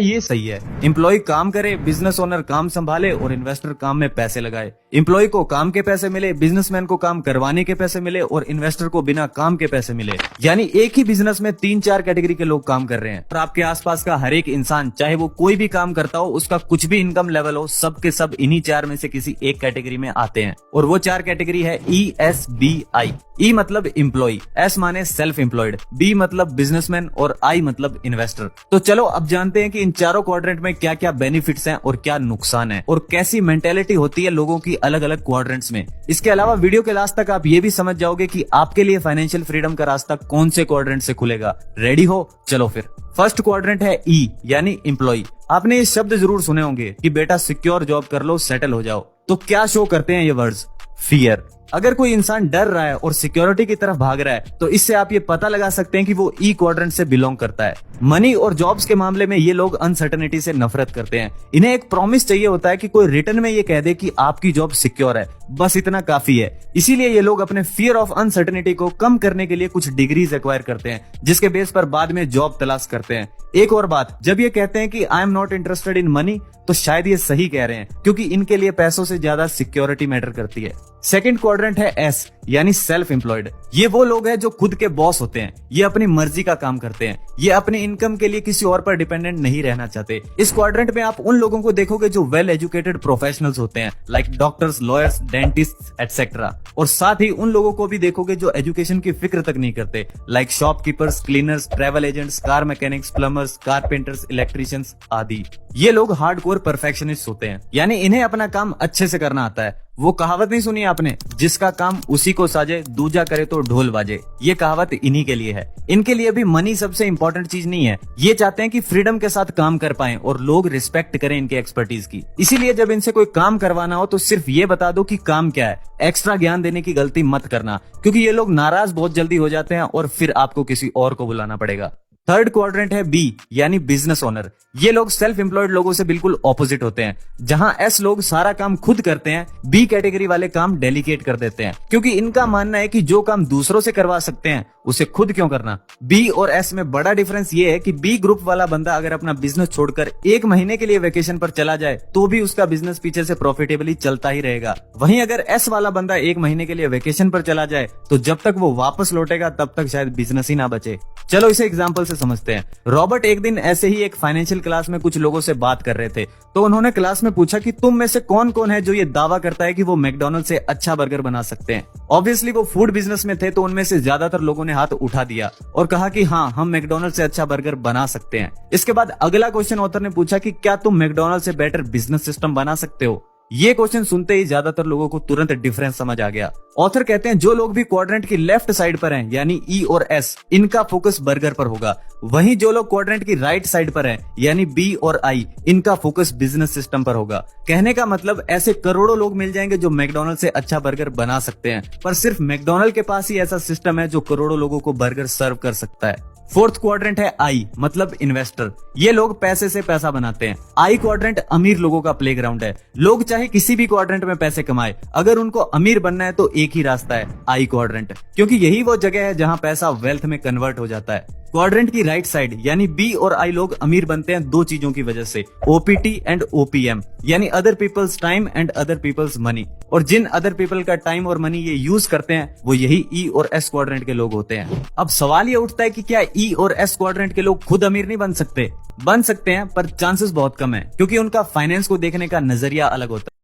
ये सही है। एम्प्लॉय काम करे, बिजनेस ओनर काम संभाले और इन्वेस्टर काम में पैसे लगाए। एम्प्लॉय को काम के पैसे मिले, बिजनेसमैन को काम करवाने के पैसे मिले और इन्वेस्टर को बिना काम के पैसे मिले। यानी एक ही बिजनेस में 3-4 कैटेगरी के लोग काम कर रहे हैं और आपके आसपास का हर एक इंसान, चाहे वो कोई भी काम करता हो, उसका कुछ भी इनकम लेवल हो, सब के सब इन्हीं 4 में से किसी एक कैटेगरी में आते हैं। और वो 4 कैटेगरी है ESBI। E मतलब एम्प्लॉय, S माने सेल्फ एम्प्लॉयड, B मतलब बिजनेसमैन और I मतलब इन्वेस्टर। तो चलो अब जानते हैं कि इन चारों क्वाड्रेंट में क्या क्या बेनिफिट्स हैं और क्या नुकसान है और कैसी मेंटेलिटी होती है लोगों की अलग अलग क्वाड्रेंट्स में। इसके अलावा वीडियो के लास्ट तक आप ये भी समझ जाओगे कि आपके लिए फाइनेंशियल फ्रीडम का रास्ता कौन से क्वाड्रेंट से खुलेगा। रेडी हो? चलो फिर। फर्स्ट क्वाड्रेंट है E यानी एम्प्लॉय। आपने ये शब्द जरूर सुने होंगे कि बेटा सिक्योर जॉब कर लो, सेटल हो जाओ। तो क्या शो करते हैं ये वर्ड्स? फियर। अगर कोई इंसान डर रहा है और सिक्योरिटी की तरफ भाग रहा है तो इससे आप ये पता लगा सकते हैं कि वो ई क्वाड्रेंट से बिलोंग करता है। मनी और जॉब्स के मामले में ये लोग अनसर्टेनिटी से नफरत करते हैं। इन्हें एक प्रॉमिस चाहिए होता है कि कोई रिटर्न में ये कह दे कि आपकी जॉब सिक्योर है, बस इतना काफी है। इसीलिए ये लोग अपने फियर ऑफ अनसर्टेनिटी को कम करने के लिए कुछ डिग्रीज एक्वायर करते हैं, जिसके बेस पर बाद में जॉब तलाश करते हैं। एक और बात, जब ये कहते हैं कि I am not interested in money, तो शायद ये सही कह रहे हैं, क्योंकि इनके लिए पैसों से ज्यादा सिक्योरिटी मैटर करती है। सेकंड क्वाड्रेंट है S यानी सेल्फ एम्प्लॉयड। ये वो लोग हैं जो खुद के बॉस होते हैं। ये अपनी मर्जी का काम करते हैं। ये अपनी इनकम के लिए किसी और पर डिपेंडेंट नहीं रहना चाहते। इस क्वाड्रेंट में आप उन लोगों को देखोगे जो वेल एजुकेटेड प्रोफेशनल्स होते हैं, like doctors, lawyers, dentist etcetera. और साथ ही उन लोगों को भी देखोगे जो एजुकेशन की फिक्र तक नहीं करते, like shopkeepers, cleaners, travel agents, car mechanics, plumbers, carpenters, electricians आदि। ये लोग हार्डकोर परफेक्शनिस्ट होते हैं, यानी इन्हें अपना काम अच्छे से करना आता है। वो कहावत नहीं सुनी आपने, जिसका काम उसी को साजे, दूजा करे तो ढोल बाजे? ये कहावत इन्हीं के लिए है। इनके लिए भी मनी सबसे इंपॉर्टेंट चीज नहीं है। ये चाहते हैं कि फ्रीडम के साथ काम कर पाएं और लोग रिस्पेक्ट करें इनके एक्सपर्टीज की। इसीलिए जब इनसे कोई काम करवाना हो तो सिर्फ ये बता दो कि काम क्या है। एक्स्ट्रा ज्ञान देने की गलती मत करना, क्योंकि ये लोग नाराज बहुत जल्दी हो जाते हैं और फिर आपको किसी और को बुलाना पड़ेगा। थर्ड क्वाड्रेंट है B यानी बिजनेस ओनर। ये लोग सेल्फ एम्प्लॉयड लोगों से बिल्कुल ऑपोजिट होते हैं। जहां S लोग सारा काम खुद करते हैं, B कैटेगरी वाले काम डेलीकेट कर देते हैं, क्योंकि इनका मानना है कि जो काम दूसरों से करवा सकते हैं उसे खुद क्यों करना। B और S में बड़ा डिफरेंस ये है कि B ग्रुप वाला बंदा अगर अपना बिजनेस छोड़कर 1 महीने के लिए वेकेशन पर चला जाए तो भी उसका बिजनेस पीछे से प्रॉफिटेबली चलता ही रहेगा। वहीं अगर S वाला बंदा 1 महीने के लिए वेकेशन पर चला जाए तो जब तक वो वापस लौटेगा तब तक शायद बिजनेस ही ना बचे। चलो इसे एग्जांपल से समझते हैं। रॉबर्ट एक दिन ऐसे ही एक फाइनेंशियल क्लास में कुछ लोगों से बात कर रहे थे, तो उन्होंने क्लास में पूछा कि तुम में से कौन कौन है जो ये दावा करता है कि वो मैकडॉनल्ड से अच्छा बर्गर बना सकते हैं। ऑब्वियसली वो फूड बिजनेस में थे, तो उनमें से ज्यादातर लोगों ने हाथ उठा दिया और कहा कि हाँ, हम मैकडॉनल्ड से अच्छा बर्गर बना सकते हैं। इसके बाद अगला क्वेश्चन ऑथर ने पूछा कि क्या तुम मैकडॉनल्ड से बेटर बिजनेस सिस्टम बना सकते हो। ये क्वेश्चन सुनते ही ज्यादातर लोगों को तुरंत डिफरेंस समझ आ गया। ऑथर कहते हैं जो लोग भी क्वाड्रेंट की लेफ्ट साइड पर हैं, यानी E और S, इनका फोकस बर्गर पर होगा। वहीं जो लोग क्वाड्रेंट की राइट साइड पर हैं, यानी B और I, इनका फोकस बिजनेस सिस्टम पर होगा। कहने का मतलब ऐसे करोड़ों लोग मिल जाएंगे जो मैकडॉनल्ड से अच्छा बर्गर बना सकते हैं, पर सिर्फ मैकडॉनल्ड के पास ही ऐसा सिस्टम है जो करोड़ों लोगों को बर्गर सर्व कर सकता है। फोर्थ क्वाड्रेंट है I मतलब इन्वेस्टर। ये लोग पैसे से पैसा बनाते हैं। I क्वाड्रेंट अमीर लोगों का प्लेग्राउंड है। लोग चाहे किसी भी क्वाड्रेंट में पैसे कमाए, अगर उनको अमीर बनना है तो एक ही रास्ता है, I क्वाड्रेंट, क्योंकि यही वो जगह है जहां पैसा वेल्थ में कन्वर्ट हो जाता है। क्वाड्रेंट की राइट साइड यानी B और I लोग अमीर बनते हैं 2 चीजों की वजह से, OPT एंड OPM, यानी other people's time and other people's money. और जिन अदर पीपल का टाइम और मनी ये यूज करते हैं वो यही E और S क्वाड्रेंट के लोग होते हैं। अब सवाल ये उठता है कि क्या E और S क्वाड्रेंट के लोग खुद अमीर नहीं बन सकते? बन सकते हैं, पर चांसेस बहुत कम है, क्योंकि उनका फाइनेंस को देखने का नजरिया अलग होता है।